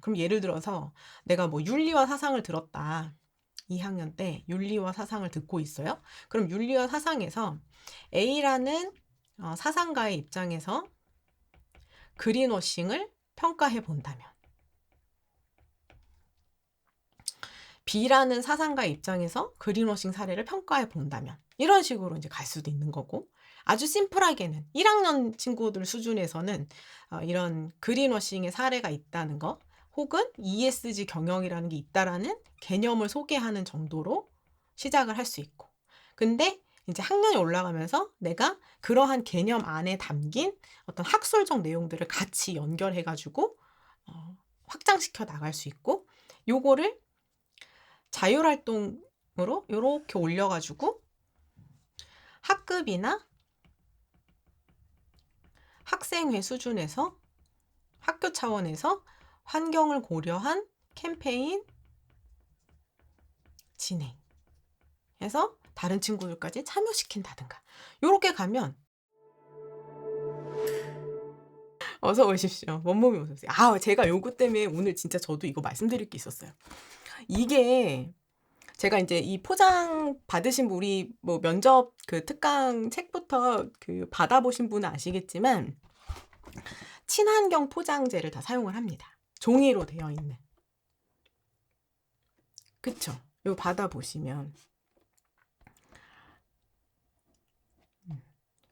그럼 예를 들어서 내가 뭐 윤리와 사상을 들었다. 2학년 때 윤리와 사상을 듣고 있어요. 그럼 윤리와 사상에서 A라는 사상가의 입장에서 그린워싱을 평가해 본다면, B라는 사상가의 입장에서 그린워싱 사례를 평가해 본다면, 이런 식으로 이제 갈 수도 있는 거고, 아주 심플하게는 1학년 친구들 수준에서는 이런 그린워싱의 사례가 있다는 거, 혹은 ESG 경영이라는 게 있다라는 개념을 소개하는 정도로 시작을 할 수 있고, 근데 이제 학년이 올라가면서 내가 그러한 개념 안에 담긴 어떤 학술적 내용들을 같이 연결해가지고 확장시켜 나갈 수 있고, 요거를 자율활동으로 이렇게 올려가지고 학급이나 학생회 수준에서 학교 차원에서 환경을 고려한 캠페인 진행해서 다른 친구들까지 참여시킨다든가, 요렇게 가면. 어서 오십시오. 원몸이 어서 오세요. 제가 요거 때문에 오늘 진짜 저도 이거 말씀드릴 게 있었어요. 이게 제가 이제 이 포장 받으신 분, 우리 뭐 면접 그 특강 책부터 그 받아보신 분은 아시겠지만 친환경 포장재를 다 사용을 합니다. 종이로 되어 있는. 그쵸? 이거 받아보시면.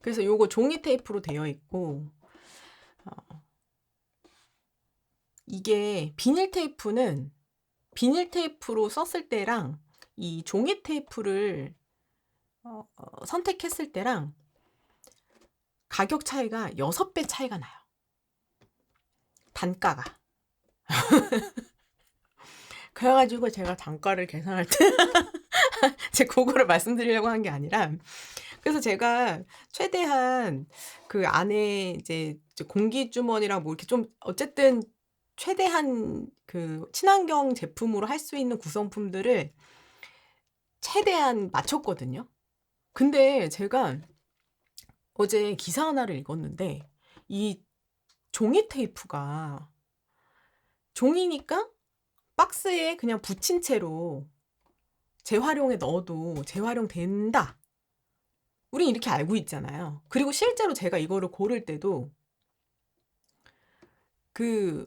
그래서 요거 종이 테이프로 되어 있고, 이게 비닐 테이프는 비닐 테이프로 썼을 때랑 이 종이 테이프를 선택했을 때랑 가격 차이가 6배 차이가 나요. 단가가. 그래가지고 제가 단가를 계산할 때 제 그거를 말씀드리려고 한 게 아니라, 그래서 제가 최대한 그 안에 이제 공기 주머니랑 뭐 이렇게 좀 어쨌든 최대한 그 친환경 제품으로 할 수 있는 구성품들을 최대한 맞췄거든요. 근데 제가 어제 기사 하나를 읽었는데 이 종이 테이프가 종이니까 박스에 그냥 붙인 채로 재활용에 넣어도 재활용된다. 우린 이렇게 알고 있잖아요. 그리고 실제로 제가 이거를 고를 때도 그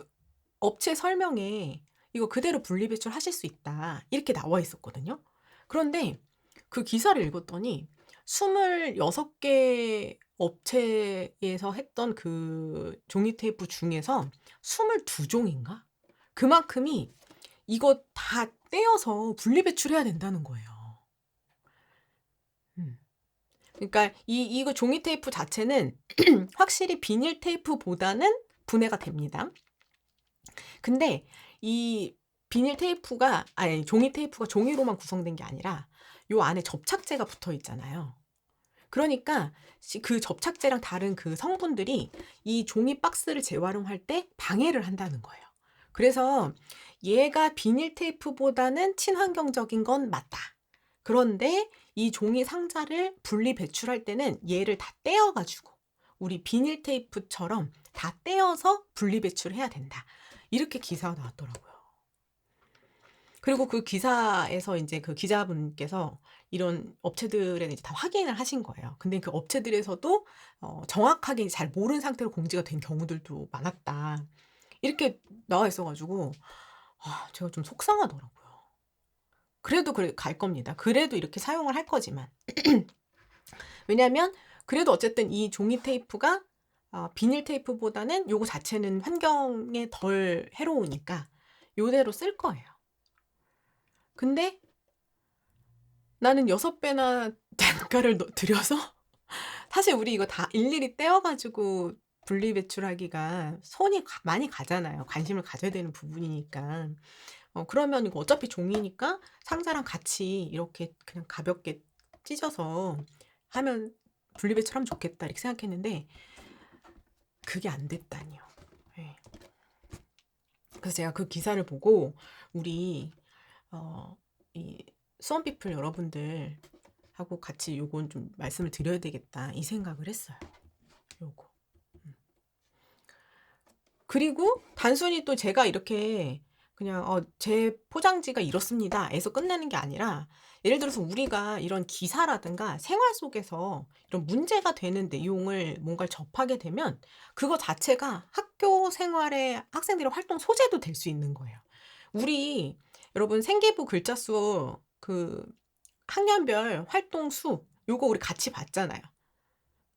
업체 설명에 이거 그대로 분리배출 하실 수 있다, 이렇게 나와 있었거든요. 그런데 그 기사를 읽었더니 26개 업체에서 했던 그 종이 테이프 중에서 22종인가? 그만큼이 이거 다 떼어서 분리배출해야 된다는 거예요. 그러니까 이거 종이 테이프 자체는 확실히 비닐 테이프보다는 분해가 됩니다. 근데 이 비닐 테이프가, 아니 종이 테이프가 종이로만 구성된 게 아니라 요 안에 접착제가 붙어 있잖아요. 그러니까 그 접착제랑 다른 그 성분들이 이 종이 박스를 재활용할 때 방해를 한다는 거예요. 그래서 얘가 비닐 테이프보다는 친환경적인 건 맞다. 그런데 이 종이 상자를 분리 배출할 때는 얘를 다 떼어가지고 우리 비닐 테이프처럼 다 떼어서 분리 배출해야 된다. 이렇게 기사가 나왔더라고요. 그리고 그 기사에서 이제 그 기자분께서 이런 업체들에 이제 다 확인을 하신 거예요. 근데 그 업체들에서도 정확하게 잘 모르는 상태로 공지가 된 경우들도 많았다, 이렇게 나와 있어가지고 제가 좀 속상하더라고요. 그래도 갈 겁니다. 그래도 이렇게 사용을 할 거지만. 왜냐면 그래도 어쨌든 이 종이 테이프가 비닐 테이프보다는 요거 자체는 환경에 덜 해로우니까 요대로 쓸 거예요. 근데 나는 6배나 단가를 들여서 사실 우리 이거 다 일일이 떼어가지고 분리배출하기가 손이 많이 가잖아요. 관심을 가져야 되는 부분이니까. 그러면 이거 어차피 종이니까 상자랑 같이 이렇게 그냥 가볍게 찢어서 하면 분리배출하면 좋겠다, 이렇게 생각했는데 그게 안 됐다니요. 네. 그래서 제가 그 기사를 보고 우리 이 수험피플 여러분들 하고 같이 요건 좀 말씀을 드려야 되겠다, 이 생각을 했어요. 요거. 그리고 단순히 또 제가 이렇게 그냥 "제 포장지가 이렇습니다."에서 끝나는 게 아니라 예를 들어서 우리가 이런 기사라든가 생활 속에서 이런 문제가 되는 내용을 뭔가를 접하게 되면 그거 자체가 학교 생활의 학생들의 활동 소재도 될 수 있는 거예요. 우리 여러분 생기부 글자 수 학년별 활동 수 요거 우리 같이 봤잖아요.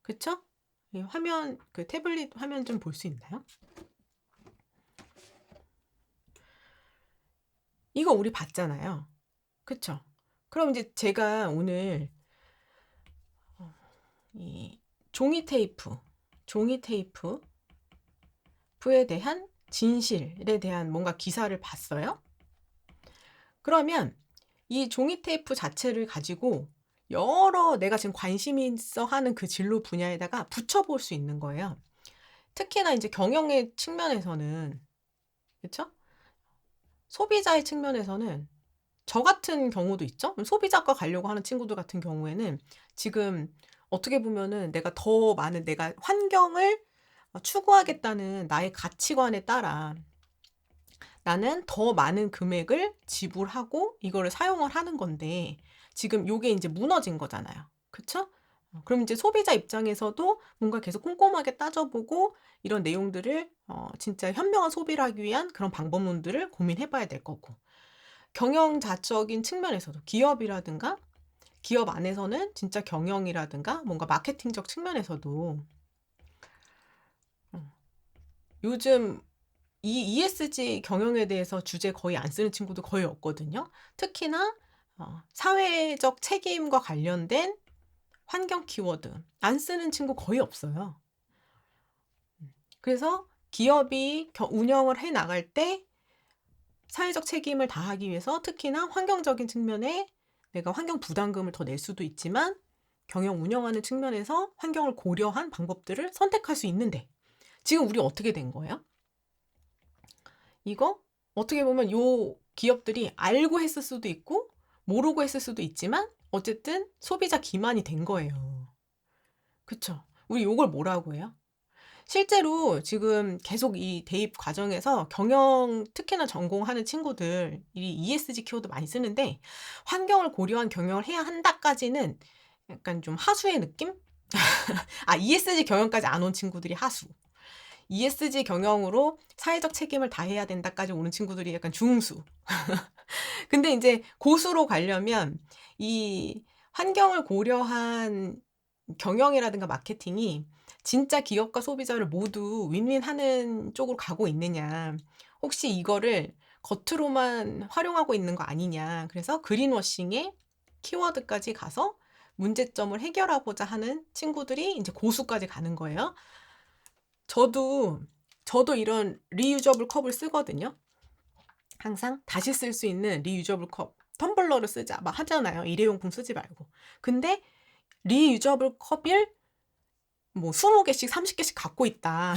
그쵸? 이 화면 태블릿 화면 좀 볼 수 있나요? 이거 우리 봤잖아요. 그쵸? 그럼 이제 제가 오늘 이 종이 테이프에 대한 진실에 대한 뭔가 기사를 봤어요. 그러면 이 종이 테이프 자체를 가지고 여러 내가 지금 관심 있어 하는 그 진로 분야에다가 붙여볼 수 있는 거예요. 특히나 이제 경영의 측면에서는 그쵸? 소비자의 측면에서는 저 같은 경우도 있죠. 소비자과 가려고 하는 친구들 같은 경우에는 지금 어떻게 보면은 내가 환경을 추구하겠다는 나의 가치관에 따라 나는 더 많은 금액을 지불하고 이거를 사용을 하는 건데 지금 요게 인제 무너진 거잖아요. 그쵸? 그럼 이제 소비자 입장에서도 뭔가 계속 꼼꼼하게 따져보고 이런 내용들을 진짜 현명한 소비를 하기 위한 그런 방법론들을 고민해 봐야 될 거고 경영자적인 측면에서도 기업이라든가 기업 안에서는 진짜 경영이라든가 뭔가 마케팅적 측면에서도 요즘 이 ESG 경영에 대해서 주제 거의 안 쓰는 친구도 거의 없거든요. 특히나 사회적 책임과 관련된 환경 키워드 안 쓰는 친구 거의 없어요. 그래서 기업이 운영을 해 나갈 때 사회적 책임을 다하기 위해서 특히나 환경적인 측면에 내가 환경 부담금을 더 낼 수도 있지만 경영 운영하는 측면에서 환경을 고려한 방법들을 선택할 수 있는데 지금 우리 어떻게 된 거예요? 이거 어떻게 보면 요 기업들이 알고 했을 수도 있고 모르고 했을 수도 있지만 어쨌든 소비자 기만이 된 거예요. 그쵸? 우리 요걸 뭐라고 해요? 실제로 지금 계속 이 대입 과정에서 경영 특히나 전공하는 친구들 이 ESG 키워드 많이 쓰는데 환경을 고려한 경영을 해야 한다까지는 약간 좀 하수의 느낌? ESG 경영까지 안 온 친구들이 하수. ESG 경영으로 사회적 책임을 다해야 된다까지 오는 친구들이 약간 중수. 근데 인제 고수로 가려면 이 환경을 고려한 경영이라든가 마케팅이 진짜 기업과 소비자를 모두 윈윈하는 쪽으로 가고 있느냐. 혹시 이거를 겉으로만 활용하고 있는 거 아니냐. 그래서 그린워싱의 키워드까지 가서 문제점을 해결하고자 하는 친구들이 인제 고수까지 가는 거예요. 저도 이런 리유저블 컵을 쓰거든요. 항상 다시 쓸 수 있는 리유저블 컵. 텀블러를 쓰자 막 하잖아요. 일회용품 쓰지 말고. 근데 리유저블 컵을 뭐 20 개씩 30 개씩 갖고 있다.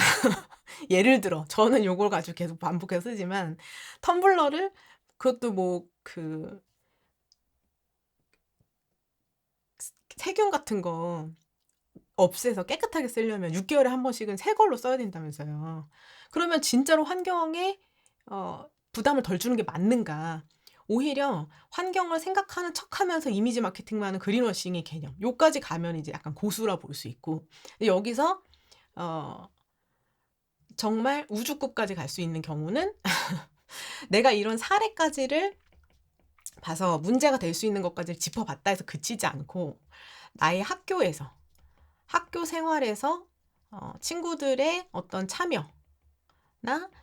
예를 들어 저는 요걸 가지고 계속 반복해서 쓰지만 텀블러를 그것도 뭐 세균 같은 거 없애서 깨끗하게 쓰려면 6 개월에 한 번씩은 새 걸로 써야 된다면서요. 그러면 진짜로 환경에 부담을 덜 주는 게 맞는가? 오히려 환경을 생각하는 척하면서 이미지 마케팅만 하는 그린워싱의 개념. 요까지 가면 이제 약간 고수라 볼 수 있고. 근데 여기서 어 정말 우주급까지 갈 수 있는 경우는 내가 이런 사례까지를 봐서 문제가 될 수 있는 것까지를 짚어봤다 해서 그치지 않고 나의 학교 생활에서 친구들의 어떤 참여나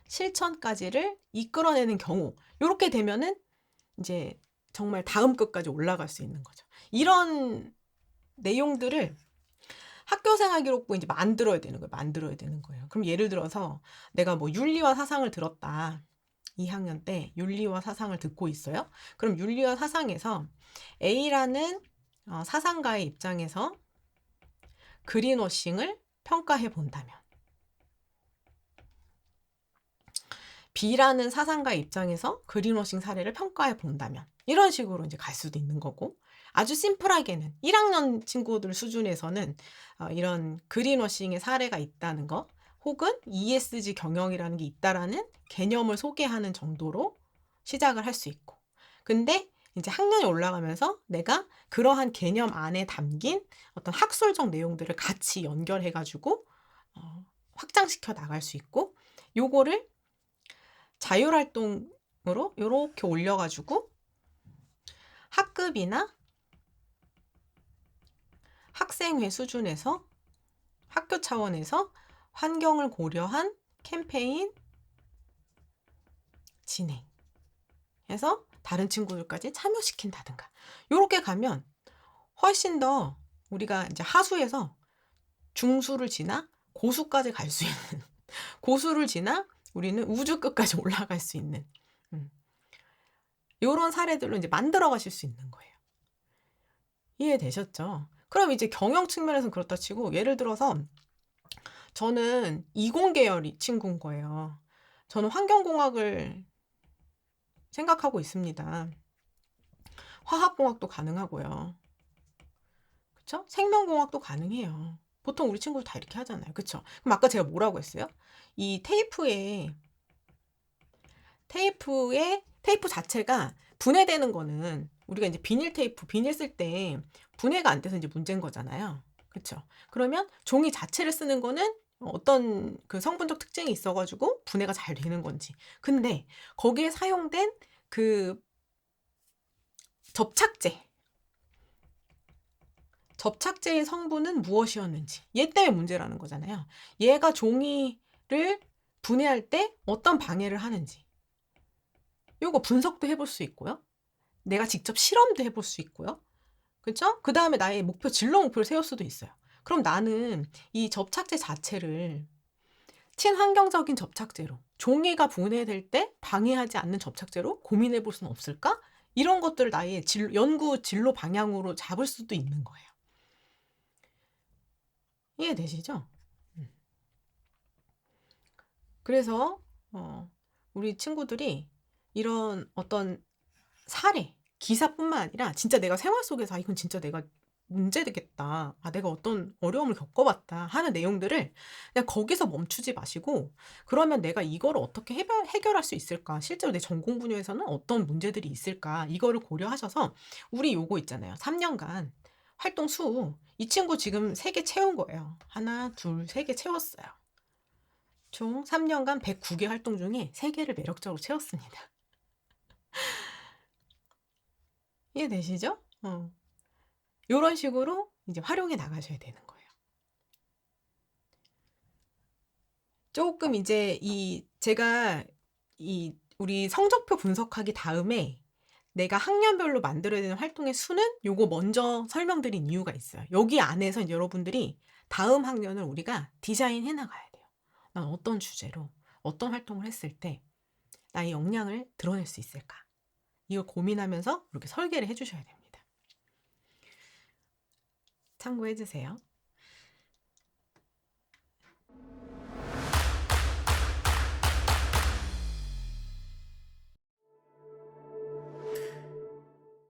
실천까지를 이끌어내는 경우 요렇게 되면은 이제 정말 다음 급까지 올라갈 수 있는 거죠. 이런 내용들을 학교 생활 기록부 인제 만들어야 되는 거예요. 그럼 예를 들어서 내가 뭐 윤리와 사상을 들었다. 2학년 때 윤리와 사상을 듣고 있어요. 그럼 윤리와 사상에서 A라는 사상가의 입장에서 그린워싱을 평가해 본다면 B라는 사상가의 입장에서 그린워싱 사례를 평가해 본다면 이런 식으로 인제 갈 수도 있는 거고 아주 심플하게는 1학년 친구들 수준에서는 이런 그린워싱의 사례가 있다는 거 혹은 ESG 경영이라는 게 있다라는 개념을 소개하는 정도로 시작을 할 수 있고, 근데 이제 학년이 올라가면서 내가 그러한 개념 안에 담긴 어떤 학술적 내용들을 같이 연결해 가지고 확장시켜 나갈 수 있고, 요거를 자율활동으로 요렇게 올려 가지고 학급이나 학생회 수준에서 학교 차원에서 환경을 고려한 캠페인 진행해서 다른 친구들까지 참여시킨다든가, 요렇게 가면 훨씬 더 우리가 이제 하수에서 중수를 지나 고수까지 갈 수 있는 고수를 지나 우리는 우주 끝까지 올라갈 수 있는 요런 사례들로 이제 만들어 가실 수 있는 거예요. 이해되셨죠? 그럼 이제 경영 측면에서는 그렇다 치고, 예를 들어서 저는 이공 계열이 친구인 거예요. 저는 환경공학을 생각하고 있습니다. 화학공학도 가능하고요. 그쵸? 생명공학도 가능해요. 보통 우리 친구들 다 이렇게 하잖아요. 그쵸? 그럼 아까 제가 뭐라고 했어요? 이 테이프 자체가 분해되는 거는 우리가 이제 비닐 쓸 때 분해가 안 돼서 이제 문제인 거잖아요. 그쵸? 그러면 종이 자체를 쓰는 거는 어떤 그 성분적 특징이 있어가지고 분해가 잘 되는 건지. 근데 거기에 사용된 그 접착제의 성분은 무엇이었는지, 얘 때문에 문제라는 거잖아요. 얘가 종이를 분해할 때 어떤 방해를 하는지, 요거 분석도 해볼 수 있고요. 내가 직접 실험도 해볼 수 있고요. 그쵸? 그 다음에 나의 진로 목표를 세울 수도 있어요. 그럼 나는 이 접착제 자체를 친환경적인 접착제로, 종이가 분해될 때 방해하지 않는 접착제로 고민해 볼 수는 없을까? 이런 것들을 나의 연구 진로 방향으로 잡을 수도 있는 거예요. 이해되시죠? 그래서 우리 친구들이 이런 어떤 사례, 기사뿐만 아니라 진짜 내가 생활 속에서 이건 진짜 내가 문제 되겠다, 내가 어떤 어려움을 겪어봤다 하는 내용들을 그냥 거기서 멈추지 마시고, 그러면 내가 이거를 어떻게 해결할 수 있을까, 실제로 내 전공 분야에서는 어떤 문제들이 있을까, 이거를 고려하셔서 우리 요거 있잖아요. 3년간 활동 수, 이 친구 지금 3개 채운 거예요. 하나, 둘, 3개 채웠어요. 총 3년간 109개 활동 중에 3개를 매력적으로 채웠습니다. 이해되시죠? 요런 식으로 이제 활용해 나가셔야 되는 거예요. 조금 이제 제가 우리 성적표 분석하기 다음에 내가 학년별로 만들어야 되는 활동의 수는 요거 먼저 설명드린 이유가 있어요. 여기 안에서 이제 여러분들이 다음 학년을 우리가 디자인해 나가야 돼요. 난 어떤 주제로 어떤 활동을 했을 때 나의 역량을 드러낼 수 있을까? 이걸 고민하면서 이렇게 설계를 해주셔야 됩니다. 참고해 주세요.